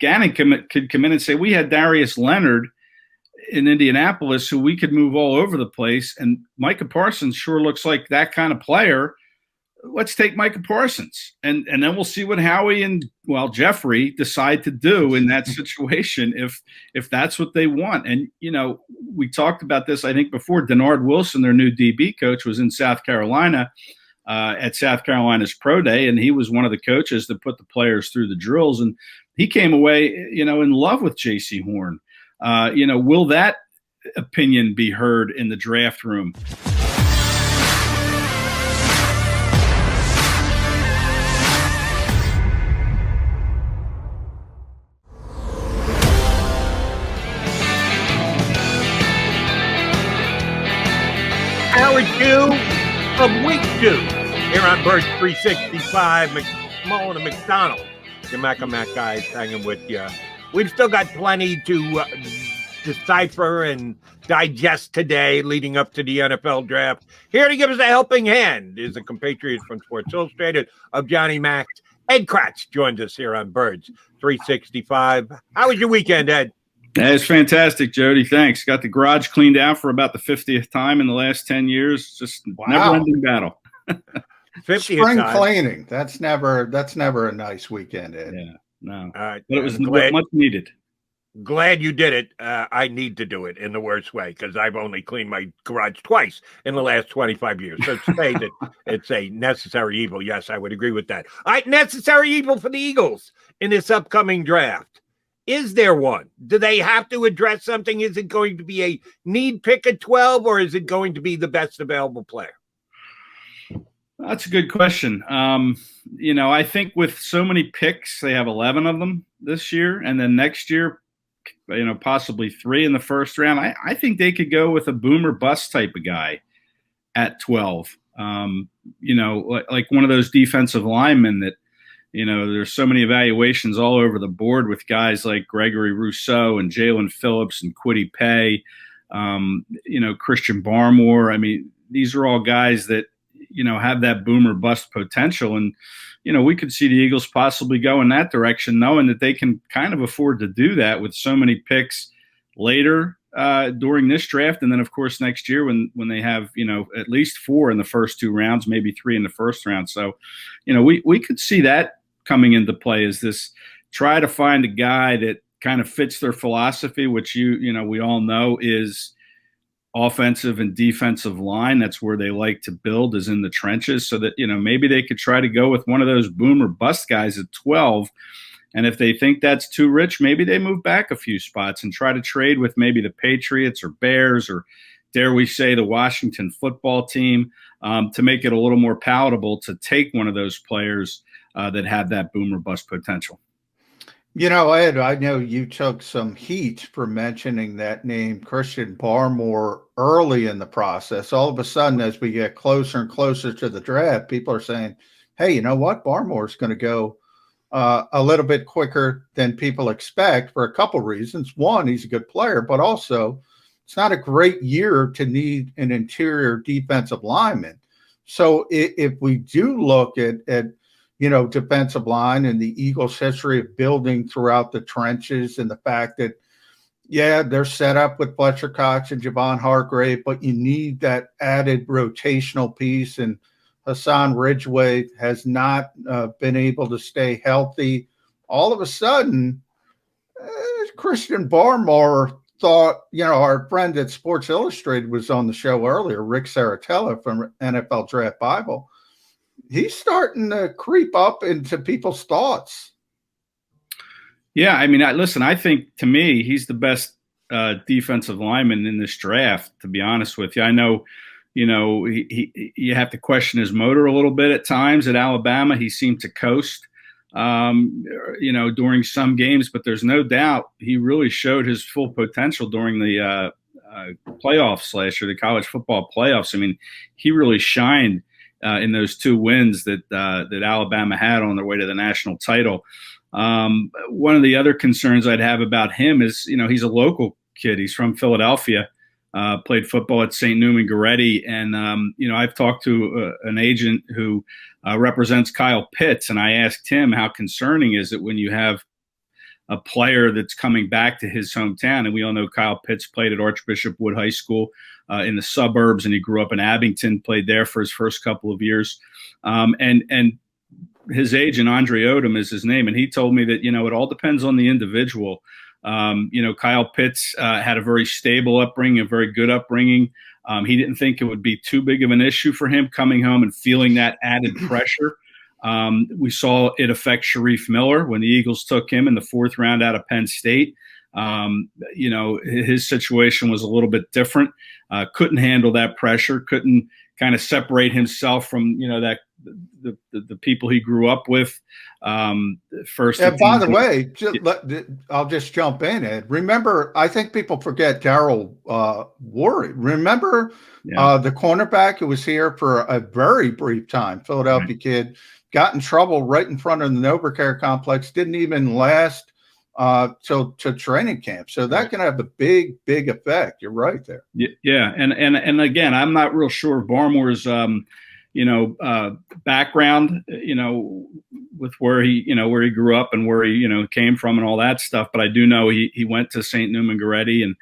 Gannon could come in and say, we had Darius Leonard in Indianapolis who we could move all over the place, and Micah Parsons sure looks like that kind of player. Let's take Micah Parsons, and then we'll see what Howie and Jeffrey decide to do in that situation if that's what they want. And we talked about this I think before. Denard Wilson, their new DB coach, was in South Carolina at South Carolina's pro day, and he was one of the coaches that put the players through the drills, and he came away in love with J.C. Horn. Will that opinion be heard in the draft room? Hour 2 of week 2 here on Birds 365. McMullen and McDonald, your Mac guys hanging with you. We've still got plenty to decipher and digest today leading up to the NFL draft. Here to give us a helping hand is a compatriot from Sports Illustrated of Johnny Mac. Ed Kracz joins us here on Birds 365. How was your weekend, Ed? It's fantastic, Jody. Thanks. Got the garage cleaned out for about the 50th time in the last 10 years. Just never-ending battle. 50th Spring time. cleaning. That's never a nice weekend, Ed. Yeah, no. All right. But it was much needed. Glad you did it. I need to do it in the worst way because I've only cleaned my garage twice in the last 25 years. So to say that it's a necessary evil, yes, I would agree with that. All right, necessary evil for the Eagles in this upcoming draft. Is there one? Do they have to address something? Is it going to be a need pick at 12, or is it going to be the best available player? That's a good question. I think with so many picks, they have 11 of them this year, and then next year, possibly 3 in the first round. I think they could go with a boomer bust type of guy at 12. Like one of those defensive linemen that, there's so many evaluations all over the board with guys like Gregory Rousseau and Jalen Phillips and Kwity Paye, Christian Barmore. I mean, these are all guys that, have that boomer bust potential. And, we could see the Eagles possibly go in that direction, knowing that they can kind of afford to do that with so many picks later during this draft. And then, of course, next year when they have, at least 4 in the first 2 rounds, maybe 3 in the first round. So, we could see that coming into play is this try to find a guy that kind of fits their philosophy, which we all know is offensive and defensive line. That's where they like to build, is in the trenches, so that, maybe they could try to go with one of those boomer bust guys at 12. And if they think that's too rich, maybe they move back a few spots and try to trade with maybe the Patriots or Bears or, dare we say, the Washington football team to make it a little more palatable to take one of those players that have that boomer bust potential. Ed, I know you took some heat for mentioning that name, Christian Barmore, early in the process. All of a sudden, as we get closer and closer to the draft, people are saying, hey, you know what? Barmore's going to go a little bit quicker than people expect for a couple reasons. One, he's a good player, but also it's not a great year to need an interior defensive lineman. So if we do look at defensive line and the Eagles' history of building throughout the trenches, and the fact that, they're set up with Fletcher Cox and Javon Hargrave, but you need that added rotational piece. And Hassan Ridgeway has not been able to stay healthy. All of a sudden, Christian Barmore thought, our friend at Sports Illustrated was on the show earlier, Rick Saratella from NFL Draft Bible. He's starting to creep up into people's thoughts. Yeah, I mean, I think, to me, he's the best defensive lineman in this draft, to be honest with you. I know, you have to question his motor a little bit at times. At Alabama, he seemed to coast, during some games, but there's no doubt he really showed his full potential during the playoffs last year, the college football playoffs. I mean, he really shined in those 2 wins that Alabama had on their way to the national title. One of the other concerns I'd have about him is, he's a local kid. He's from Philadelphia, played football at St. Newman Goretti. And, I've talked to an agent who represents Kyle Pitts, and I asked him how concerning is it when you have a player that's coming back to his hometown. And we all know Kyle Pitts played at Archbishop Wood High School in the suburbs, and he grew up in Abington, played there for his first couple of years. And his agent, Andre Odom is his name. And he told me that, it all depends on the individual. Kyle Pitts had a very stable upbringing, a very good upbringing. He didn't think it would be too big of an issue for him coming home and feeling that added pressure. We saw it affect Sharif Miller when the Eagles took him in the 4th round out of Penn State. His situation was a little bit different. Couldn't handle that pressure, couldn't kind of separate himself from, the people he grew up with. First. And by the way, I'll just jump in, Ed. Remember, I think people forget Daryl Worry. Remember the cornerback who was here for a very brief time, Philadelphia kid, got in trouble right in front of the NovaCare complex, didn't even last till training camp. So that can have a big effect. You're right there. Yeah. And again, I'm not real sure of Barmore's, background, with where he grew up and where he, came from and all that stuff. But I do know he went to St. Newman Goretti and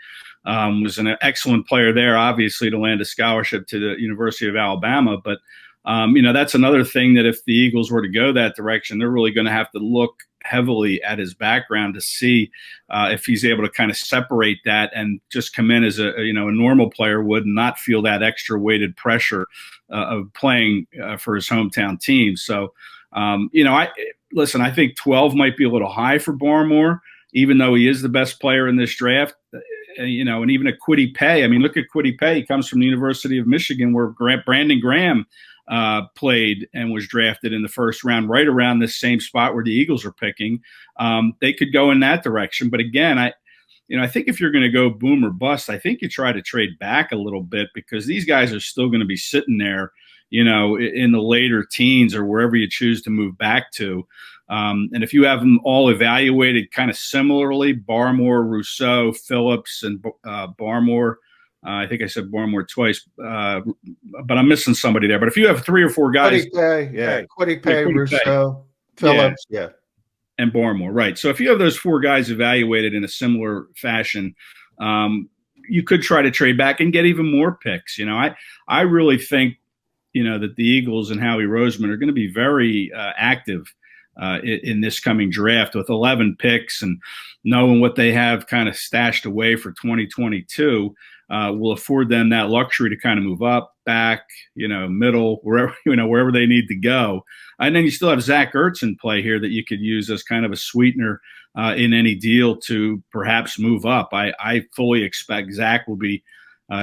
was an excellent player there, obviously, to land a scholarship to the University of Alabama. But, that's another thing that if the Eagles were to go that direction, they're really going to have to look heavily at his background to see if he's able to kind of separate that and just come in as a normal player would and not feel that extra weighted pressure of playing for his hometown team. So, I think 12 might be a little high for Barmore, even though he is the best player in this draft. And even a Kwity Paye. I mean, look at Kwity Paye. He comes from the University of Michigan, where Brandon Graham played and was drafted in the 1st round, right around this same spot where the Eagles are picking. They could go in that direction. But again, I think if you're going to go boom or bust, I think you try to trade back a little bit, because these guys are still going to be sitting there, in the later teens or wherever you choose to move back to. And if you have them all evaluated kind of similarly, Barmore, Rousseau, Phillips, and Barmore, I think I said Barmore twice, but I'm missing somebody there. But if you have 3 or 4 guys, Kwity Paye, Rousseau, Phillips, and Barmore, right? So if you have those 4 guys evaluated in a similar fashion, you could try to trade back and get even more picks. I really think that the Eagles and Howie Roseman are going to be very active in this coming draft with 11 picks, and knowing what they have kind of stashed away for 2022 will afford them that luxury to kind of move up, back, middle, wherever they need to go. And then you still have Zach Ertz in play here that you could use as kind of a sweetener in any deal to perhaps move up. I fully expect Zach will be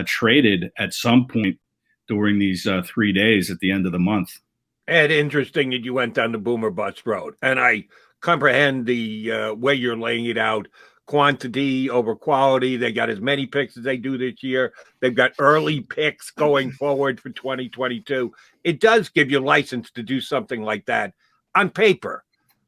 traded at some point during these 3 days at the end of the month. Ed, interesting that you went down the boomer bust road. And I comprehend the way you're laying it out. Quantity over quality. They got as many picks as they do this year. They've got early picks going forward for 2022. It does give you license to do something like that on paper.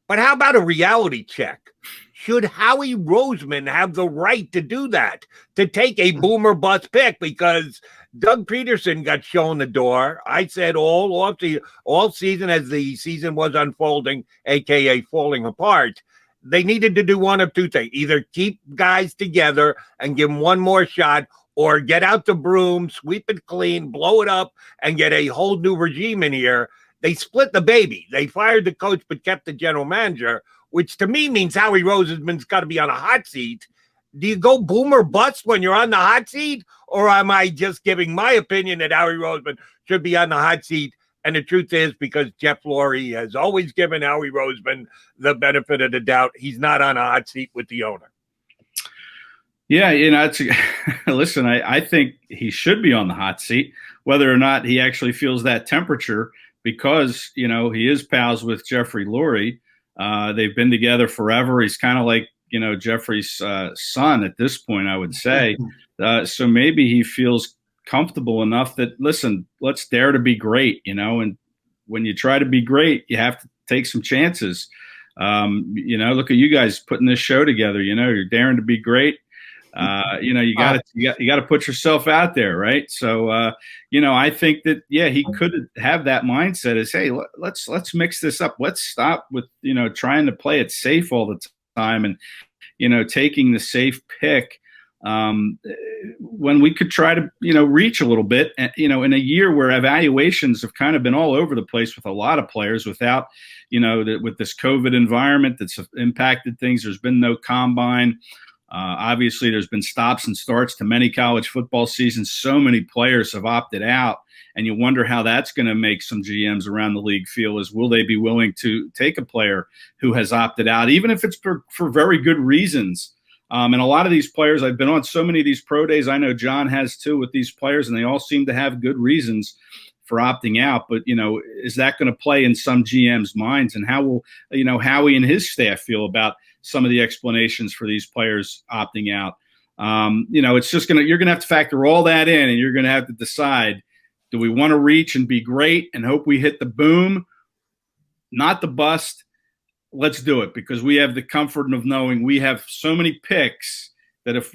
But how about a reality check? Should Howie Roseman have the right to do that, to take a boomer bust pick? Because Doug Peterson got shown the door. I said all season as the season was unfolding, a.k.a. falling apart, they needed to do one of 2 things. Either keep guys together and give them one more shot, or get out the broom, sweep it clean, blow it up, and get a whole new regime in here. They split the baby. They fired the coach but kept the general manager, which to me means Howie Roseman's got to be on a hot seat. Do you go boom or bust when you're on the hot seat? Or am I just giving my opinion that Howie Roseman should be on the hot seat? And the truth is, because Jeff Lurie has always given Howie Roseman the benefit of the doubt, he's not on a hot seat with the owner. Yeah, listen, I think he should be on the hot seat, whether or not he actually feels that temperature, because, he is pals with Jeffrey Lurie. They've been together forever. He's kind of like, Jeffrey's son at this point, I would say. So maybe he feels comfortable enough that, listen, let's dare to be great, and when you try to be great, you have to take some chances. Look at you guys putting this show together, you're daring to be great. You got to put yourself out there, right? So, I think that, he could have that mindset as, hey, let's mix this up. Let's stop with, trying to play it safe all the time, and taking the safe pick when we could try to reach a little bit, in a year where evaluations have kind of been all over the place with a lot of players without with this COVID environment that's impacted things. There's been no combine. Obviously, there's been stops and starts to many college football seasons. So many players have opted out, and you wonder how that's going to make some GMs around the league feel. Is will they be willing to take a player who has opted out, even if it's for very good reasons? And a lot of these players, I've been on so many of these pro days. I know John has too with these players, and they all seem to have good reasons for opting out. But, is that going to play in some GM's minds? And how will, Howie and his staff feel about some of the explanations for these players opting out? It's just you're going to have to factor all that in, and you're going to have to decide, do we want to reach and be great and hope we hit the boom, not the bust? Let's do it, because we have the comfort of knowing we have so many picks that if,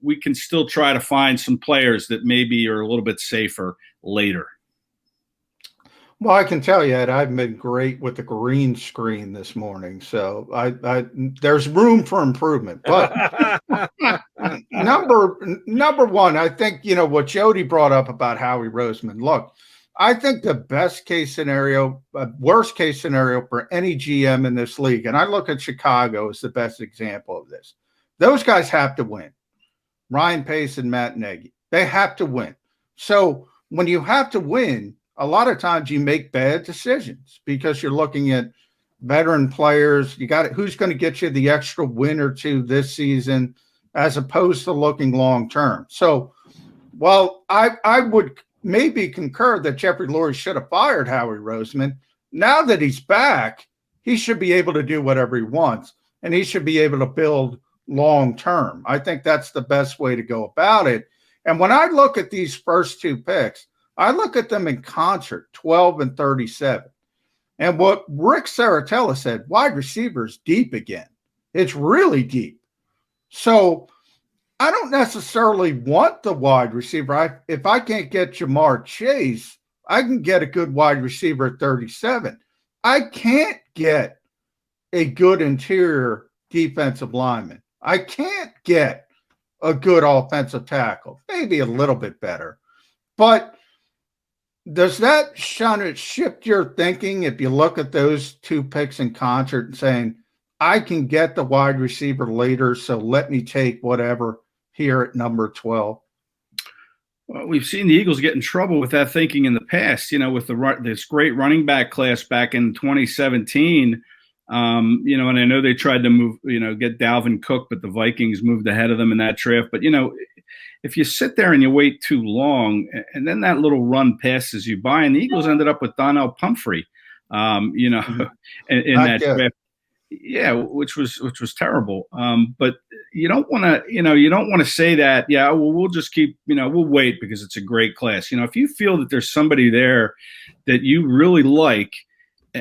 we can still try to find some players that maybe are a little bit safer later. Well, I can tell you that I've been great with the green screen this morning, so I there's room for improvement. But number one, I think what Jody brought up about Howie Roseman. Look, I think the best case scenario, worst case scenario for any GM in this league, and I look at Chicago as the best example of this. Those guys have to win. Ryan Pace and Matt Nagy, they have to win. So when you have to win, a lot of times you make bad decisions because you're looking at veteran players. You got who's going to get you the extra win or two this season, as opposed to looking long term. So, while I would maybe concur that Jeffrey Lurie should have fired Howie Roseman, now that he's back, he should be able to do whatever he wants, and he should be able to build long term. I think that's the best way to go about it. And when I look at these first two picks, I look at them in concert, 12 and 37. And what Rick Saratella said, wide receivers deep again. It's really deep. So I don't necessarily want the wide receiver. If I can't get Jamar Chase, I can get a good wide receiver at 37. I can't get a good interior defensive lineman. I can't get a good offensive tackle, maybe a little bit better. But does that shift your thinking if you look at those two picks in concert and saying, I can get the wide receiver later, so let me take whatever here at number 12? Well, we've seen the Eagles get in trouble with that thinking in the past, with this great running back class back in 2017. And I know they tried to move, get Dalvin Cook, but the Vikings moved ahead of them in that draft. But, if you sit there and you wait too long, and then that little run passes you by, and the Eagles ended up with Donnell Pumphrey, in that draft. Yeah, which was terrible. But you don't want to say that, we'll just keep, we'll wait because it's a great class. If you feel that there's somebody there that you really like,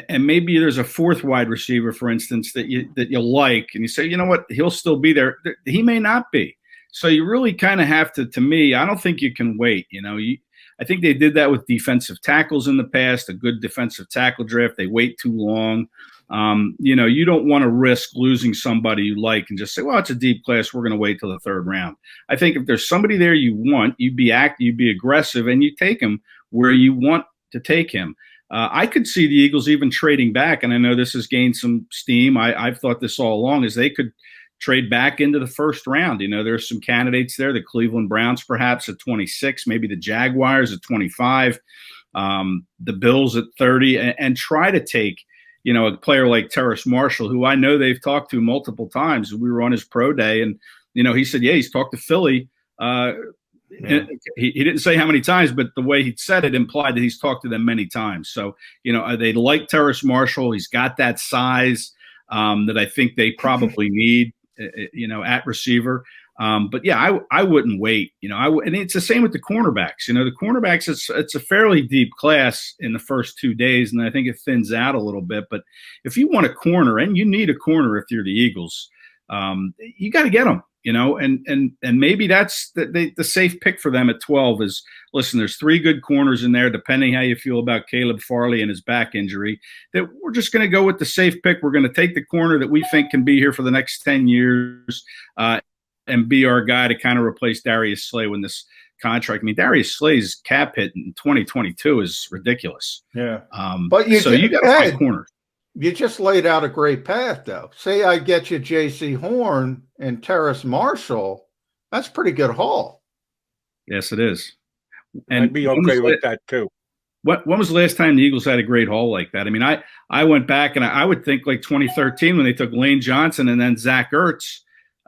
and maybe there's a fourth wide receiver, for instance, that you like, and you say, you know what, he'll still be there. He may not be. So you really kind of have to me, I don't think you can wait. I think they did that with defensive tackles in the past, a good defensive tackle draft. They wait too long. You don't want to risk losing somebody you like and just say, well, it's a deep class, we're going to wait till the third round. I think if there's somebody there you want, you'd be aggressive, and you take him where you want to take him. I could see the Eagles even trading back, and I know this has gained some steam. I've thought this all along, is they could trade back into the first round. There's some candidates there, the Cleveland Browns perhaps at 26, maybe the Jaguars at 25, the Bills at 30, and try to take, a player like Terrace Marshall, who I know they've talked to multiple times. We were on his pro day, and, he said, yeah, he's talked to Philly. He didn't say how many times, but the way he said it implied that he's talked to them many times. So, they like Terrace Marshall. He's got that size that I think they probably need, at receiver. But yeah, I wouldn't wait, and it's the same with the cornerbacks. The cornerbacks, it's a fairly deep class in the first 2 days, and I think it thins out a little bit. But if you want a corner, and you need a corner if you're the Eagles, you got to get them. and maybe that's the safe pick for them at 12 is, listen, there's 3 good corners in there, depending how you feel about Caleb Farley and his back injury, that we're just going to go with the safe pick. We're going to take the corner that we think can be here for the next 10 years and be our guy to kind of replace Darius Slay when this contract. I mean, Darius Slay's cap hit in 2022 is ridiculous. Yeah. But you got to find corners. You just laid out a great path, though. Say I get you J.C. Horn and Terrace Marshall. That's a pretty good haul. Yes, it is. And I'd be okay with that, too. When was the last time the Eagles had a great haul like that? I mean, I went back, and I would think like 2013 when they took Lane Johnson and then Zach Ertz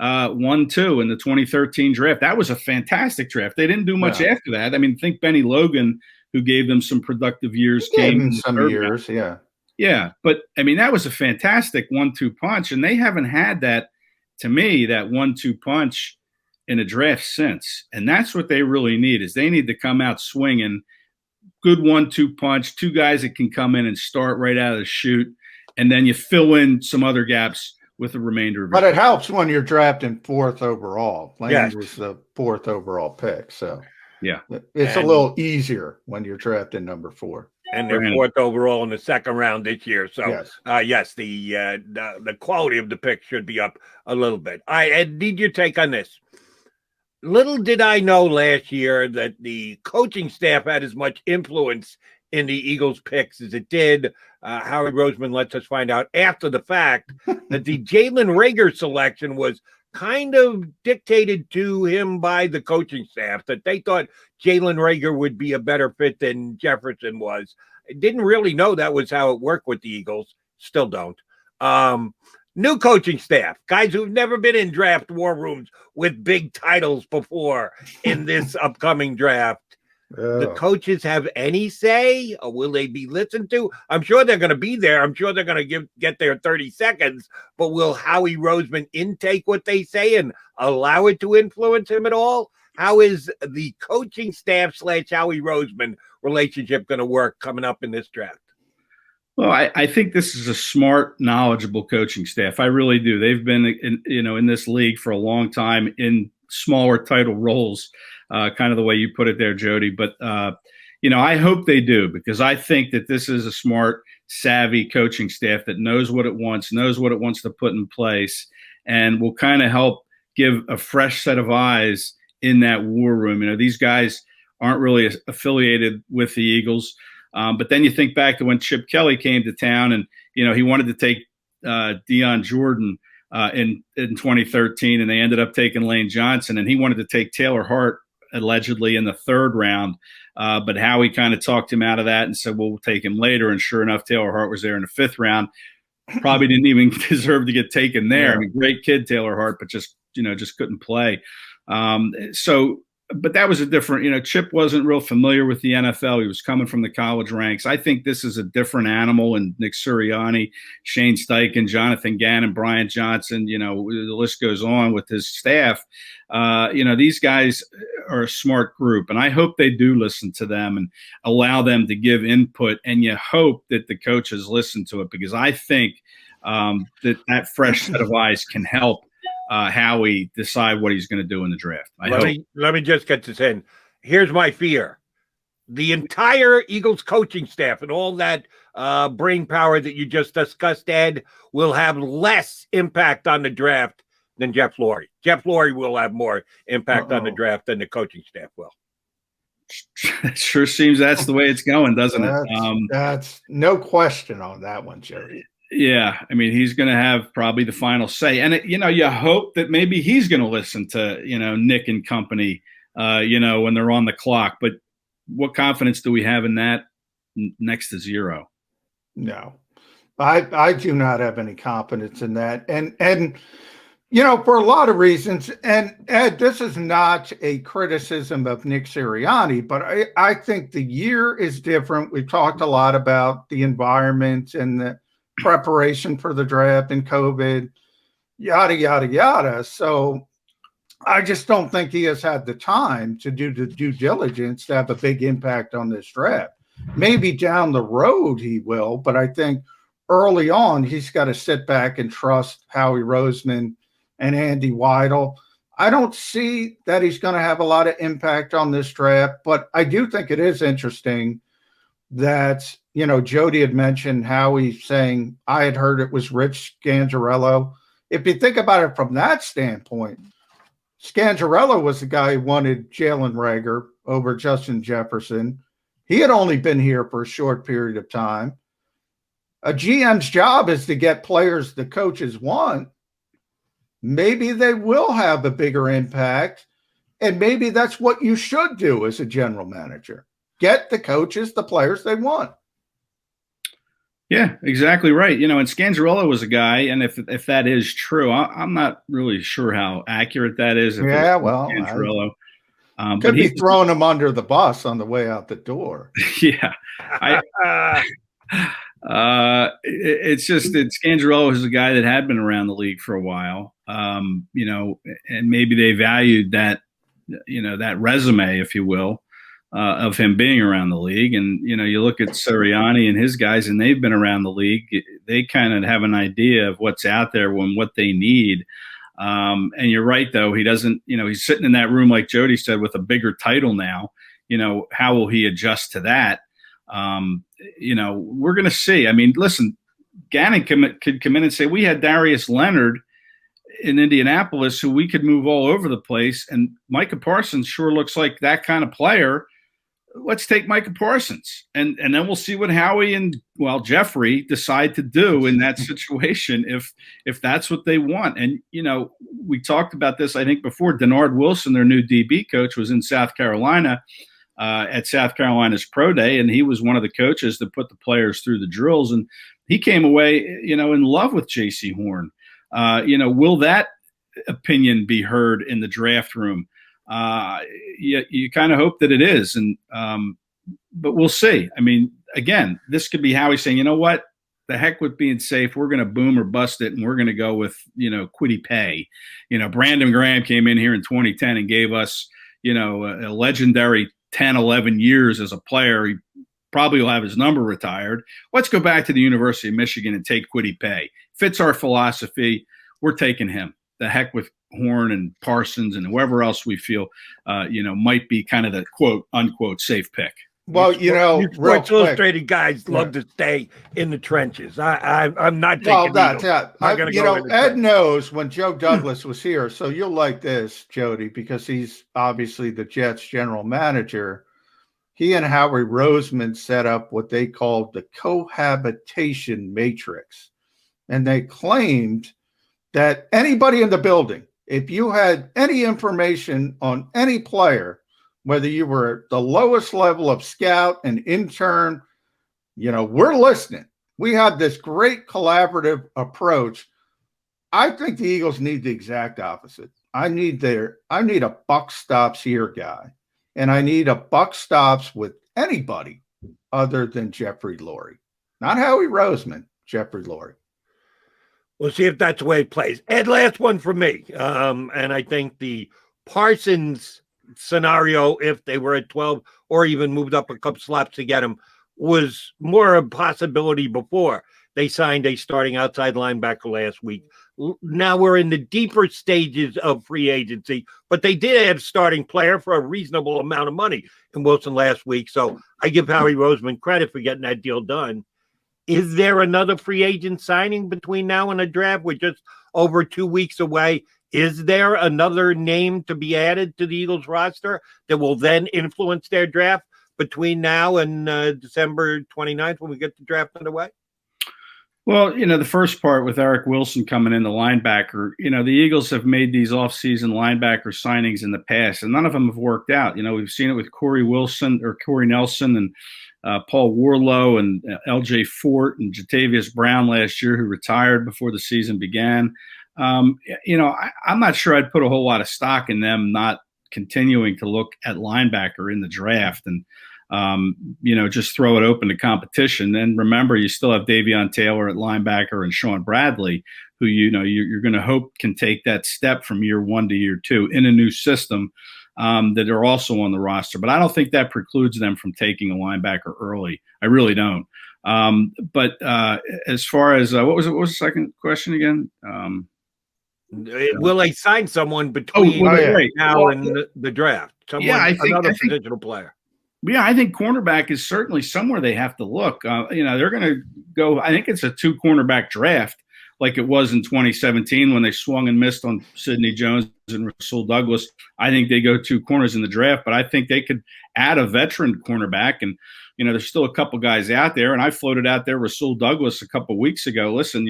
1-2 in the 2013 draft. That was a fantastic draft. They didn't do much after that. I mean, think Benny Logan, who gave them some productive years, came in some years, yeah. Yeah, but I mean, that was a fantastic 1-2 punch, and they haven't had that, to me, that 1-2 punch in a draft since. And that's what they really need, is they need to come out swinging, good 1-2 punch, 2 guys that can come in and start right out of the chute, and then you fill in some other gaps with the remainder of it. But it helps when you're drafting 4th overall. Lane was Yes. the 4th overall pick, so yeah, it's a little easier when you're drafting number 4. And they're 4th overall in the 2nd round this year. So, yes, the quality of the pick should be up a little bit. I need your take on this. Little did I know last year that the coaching staff had as much influence in the Eagles picks as it did. Howie Roseman lets us find out after the fact that the Jalen Reagor selection was kind of dictated to him by the coaching staff, that they thought Jalen Reagor would be a better fit than Jefferson was. I didn't really know that was how it worked with the Eagles. Still don't. New coaching staff, guys who've never been in draft war rooms with big titles before in this upcoming draft. The coaches have any say, or will they be listened to? I'm sure they're going to be there. I'm sure they're going to get their 30 seconds, but will Howie Roseman intake what they say and allow it to influence him at all? How is the coaching staff / Howie Roseman relationship going to work coming up in this draft? Well, I think this is a smart, knowledgeable coaching staff. I really do. They've been in this league for a long time in smaller title roles, kind of the way you put it there, Jody. But, I hope they do, because I think that this is a smart, savvy coaching staff that knows what it wants to put in place, and will kind of help give a fresh set of eyes in that war room. These guys aren't really affiliated with the Eagles. But then you think back to when Chip Kelly came to town, and, he wanted to take Deion Jordan in 2013, and they ended up taking Lane Johnson, and he wanted to take Taylor Hart allegedly in the 3rd round. But Howie kind of talked him out of that and said, well, we'll take him later. And sure enough, Taylor Hart was there in the 5th round. Probably didn't even deserve to get taken there. Yeah. I mean, great kid, Taylor Hart, but just couldn't play. But that was a different, Chip wasn't real familiar with the NFL. He was coming from the college ranks. I think this is a different animal, and Nick Sirianni, Shane Steichen, Jonathan Gannon, Brian Johnson, the list goes on with his staff. These guys are a smart group, and I hope they do listen to them and allow them to give input, and you hope that the coaches listen to it, because I think that fresh set of eyes can help Howie decide what he's going to do in the draft. Let me just get this in. Here's my fear. The entire Eagles coaching staff and all that brain power that you just discussed, Ed, will have less impact on the draft than Jeff Lurie. Jeff Lurie will have more impact on the draft than the coaching staff will. It sure seems that's the way it's going, doesn't it? That's no question on that one, Jerry. Yeah, I mean, he's going to have probably the final say, and you hope that maybe he's going to listen to Nick and company, when they're on the clock. But what confidence do we have in that? Next to zero. No, I do not have any confidence in that, and for a lot of reasons. And Ed, this is not a criticism of Nick Sirianni, but I think the year is different. We've talked a lot about the environment and the preparation for the draft and COVID, yada, yada, yada. So I just don't think he has had the time to do the due diligence to have a big impact on this draft. Maybe down the road he will, but I think early on he's got to sit back and trust Howie Roseman and Andy Weidel. I don't see that he's going to have a lot of impact on this draft, but I do think it is interesting that, Jody had mentioned how he's saying, I had heard it was Rich Scangarello. If you think about it from that standpoint, Scangarello was the guy who wanted Jalen Reagor over Justin Jefferson. He had only been here for a short period of time. A GM's job is to get players the coaches want. Maybe they will have a bigger impact, and maybe that's what you should do as a general manager. Get the coaches the players they want. Yeah, exactly right. And Scangarello was a guy, and if that is true, I'm not really sure how accurate that is. Yeah, well, Scangarello could be throwing him under the bus on the way out the door. Yeah, it's just that Scangarello is a guy that had been around the league for a while, and maybe they valued that, that resume, if you will, of him being around the league. And, you look at Sirianni and his guys, and they've been around the league. They kind of have an idea of what's out there and what they need. And you're right, though. He doesn't, he's sitting in that room, like Jody said, with a bigger title now. How will he adjust to that? We're going to see. I mean, listen, Gannon could come in and say, we had Darius Leonard in Indianapolis who we could move all over the place. And Micah Parsons sure looks like that kind of player. Let's take Micah Parsons. And then we'll see what Howie and, Jeffrey decide to do in that situation if that's what they want. And, we talked about this, I think, before. Denard Wilson, their new DB coach, was in South Carolina at South Carolina's Pro Day, and he was one of the coaches that put the players through the drills. And he came away, in love with J.C. Horn. Will that opinion be heard in the draft room? You kind of hope that it is, but we'll see. I mean, again, this could be Howie saying, you know what, the heck with being safe. We're going to boom or bust it, and we're going to go with, Kwity Paye. Brandon Graham came in here in 2010 and gave us, a legendary 10, 11 years as a player. He probably will have his number retired. Let's go back to the University of Michigan and take Kwity Paye. Fits our philosophy. We're taking him. The heck with Horn and Parsons and whoever else we feel, might be kind of the quote unquote safe pick. Well, Sports Illustrated guys love to stay in the trenches. I'm not taking. Ed knows when Joe Douglas was here, so you'll like this, Jody, because he's obviously the Jets general manager. He and Howie Roseman set up what they called the cohabitation matrix, and they claimed that anybody in the building, if you had any information on any player, whether you were at the lowest level of scout and intern, we're listening. We have this great collaborative approach. I think the Eagles need the exact opposite. I need a buck stops here guy, and I need a buck stops with anybody other than Jeffrey Lurie. Not Howie Roseman, Jeffrey Lurie. We'll see if that's the way it plays. Ed, last one for me. And I think the Parsons scenario, if they were at 12 or even moved up a couple slots to get him, was more a possibility before they signed a starting outside linebacker last week. Now we're in the deeper stages of free agency, but they did add a starting player for a reasonable amount of money in Wilson last week. So I give Howie Roseman credit for getting that deal done. Is there another free agent signing between now and the draft? We're just over 2 weeks away. Is there another name to be added to the Eagles roster that will then influence their draft between now and December 29th when we get the draft underway? Well, the first part with Eric Wilson coming in, the linebacker, the Eagles have made these offseason linebacker signings in the past, and none of them have worked out. We've seen it with Corey Nelson and Paul Warlow and LJ Fort and Jatavius Brown last year, who retired before the season began. I'm not sure I'd put a whole lot of stock in them not continuing to look at linebacker in the draft and, just throw it open to competition. And remember, you still have Davion Taylor at linebacker and Sean Bradley, who, you're going to hope can take that step from year 1 to year 2 in a new system. That are also on the roster, but I don't think that precludes them from taking a linebacker early. I really don't. But as far as what was the second question again? Will they sign someone between right. now and the draft? Someone, Yeah, I think positional player. Yeah, I think cornerback is certainly somewhere they have to look. They're going to go. I think it's a 2 cornerback draft, like it was in 2017 when they swung and missed on Sidney Jones and Rasul Douglas. I think they go 2 corners in the draft, but I think they could add a veteran cornerback. And there's still a couple guys out there. And I floated out there Rasul Douglas a couple weeks ago. Listen,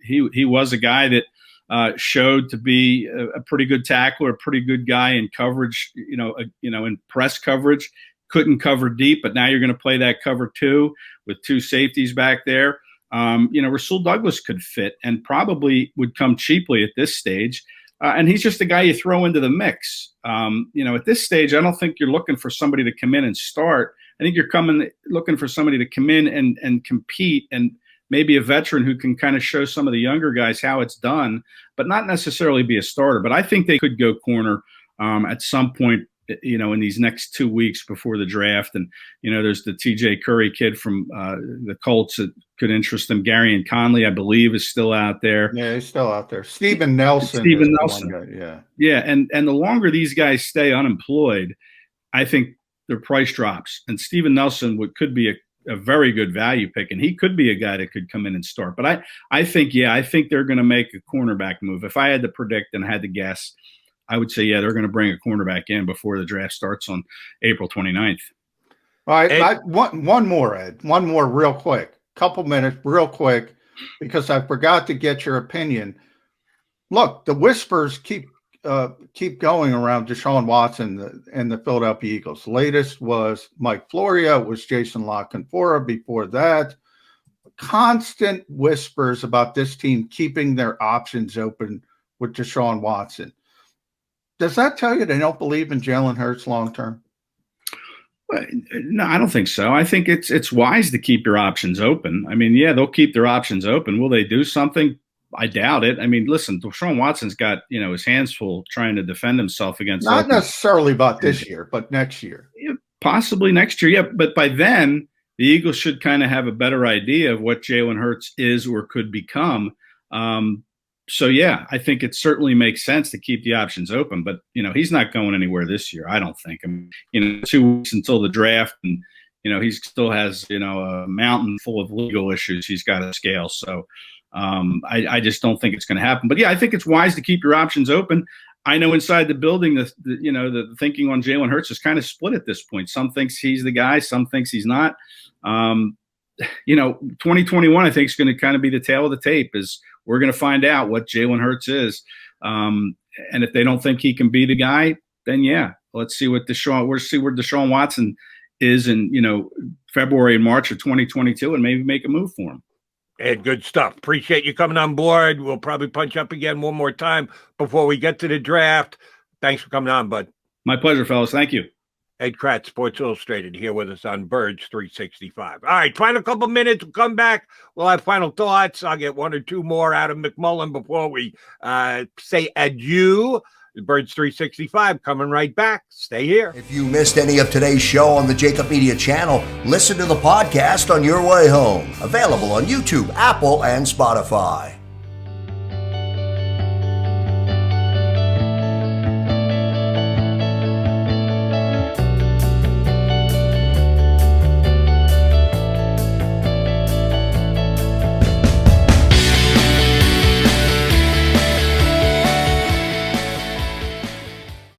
he was a guy that showed to be a pretty good tackler, a pretty good guy in coverage. In press coverage. Couldn't cover deep, but now you're going to play that cover 2 with 2 safeties back there. Rasul Douglas could fit and probably would come cheaply at this stage. And he's just a guy you throw into the mix. At this stage, I don't think you're looking for somebody to come in and start. I think you're looking for somebody to come in and compete, and maybe a veteran who can kind of show some of the younger guys how it's done, but not necessarily be a starter. But I think they could go corner at some point, in these next 2 weeks before the draft. And, there's the TJ Curry kid from the Colts that could interest them. Gary and Conley, I believe, is still out there. Yeah, he's still out there. Steven Nelson. Yeah. Yeah. And the longer these guys stay unemployed, I think their price drops. And Steven Nelson could be a very good value pick. And he could be a guy that could come in and start. But I think they're going to make a cornerback move. If I had to predict and had to guess, I would say, they're going to bring a cornerback in before the draft starts on April 29th. All right. One more, Ed. One more real quick. Couple minutes, real quick, because I forgot to get your opinion. Look, the whispers keep going around Deshaun Watson and the Philadelphia Eagles. Latest was Mike Florio. It was Jason La Canfora before that. Constant whispers about this team keeping their options open with Deshaun Watson. Does that tell you they don't believe in Jalen Hurts long term? Well, no, I don't think so. I think it's wise to keep your options open. I mean, they'll keep their options open. Will they do something? I doubt it. I mean, listen, Deshaun Watson's got his hands full trying to defend himself against. Not necessarily about this year, but next year. Possibly next year, yeah. But by then, the Eagles should kind of have a better idea of what Jalen Hurts is or could become. So, I think it certainly makes sense to keep the options open. But, he's not going anywhere this year, I don't think. I mean, 2 weeks until the draft, and, he still has, a mountain full of legal issues he's got to scale. So I just don't think it's going to happen. But, I think it's wise to keep your options open. I know inside the building, the thinking on Jalen Hurts is kind of split at this point. Some thinks he's the guy, some thinks he's not. 2021, I think, is going to kind of be the tail of the tape. Is we're going to find out what Jalen Hurts is. And if they don't think he can be the guy, then let's see where Deshaun Watson is in, February and March of 2022 and maybe make a move for him. Ed, good stuff. Appreciate you coming on board. We'll probably punch up again one more time before we get to the draft. Thanks for coming on, bud. My pleasure, fellas. Thank you. Ed Kracz, Sports Illustrated, here with us on Birds 365. All right, final couple minutes. We'll come back. We'll have final thoughts. I'll get 1 or 2 more out of McMullen before we say adieu. Birds 365 coming right back. Stay here. If you missed any of today's show on the JAKIB Media channel, listen to the podcast on your way home. Available on YouTube, Apple, and Spotify.